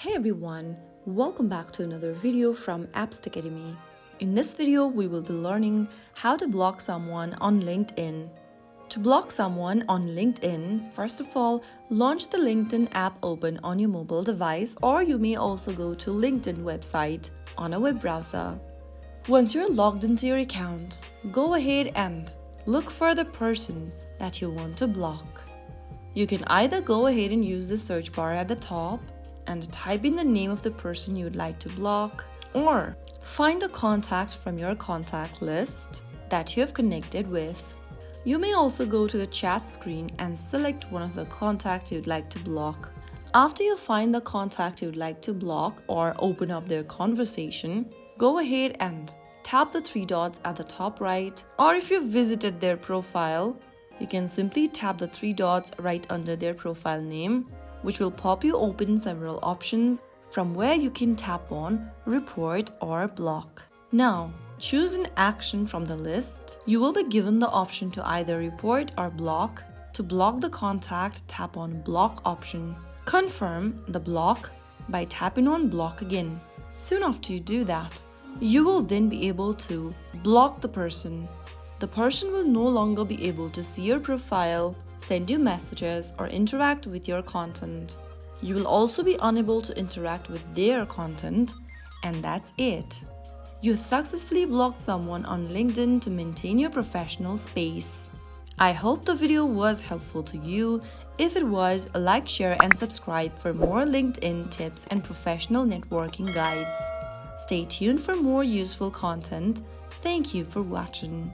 Hey everyone, welcome back to another video from Apps Academy. In this video, we will be learning how to block someone on LinkedIn. To block someone on LinkedIn, first of all, launch the LinkedIn app open on your mobile device, or you may also go to LinkedIn website on a web browser. Once you're logged into your account, go ahead and look for the person that you want to block. You can either go ahead and use the search bar at the top and type in the name of the person you'd like to block, or find a contact from your contact list that you have connected with. You may also go to the chat screen and select one of the contacts you'd like to block. After you find the contact you'd like to block or open up their conversation, go ahead and tap the three dots at the top right, or if you've visited their profile, you can simply tap the three dots right under their profile name, which will pop you open several options from where you can tap on report or block. Now, choose an action from the list. You will be given the option to either report or block. To block the contact, tap on block option. Confirm the block by tapping on block again. Soon after you do that, you will then be able to block the person. The person will no longer be able to see your profile, send you messages, or interact with your content. You will also be unable to interact with their content, and that's it. You have successfully blocked someone on LinkedIn to maintain your professional space. I hope the video was helpful to you. If it was, like, share, and subscribe for more LinkedIn tips and professional networking guides. Stay tuned for more useful content. Thank you for watching.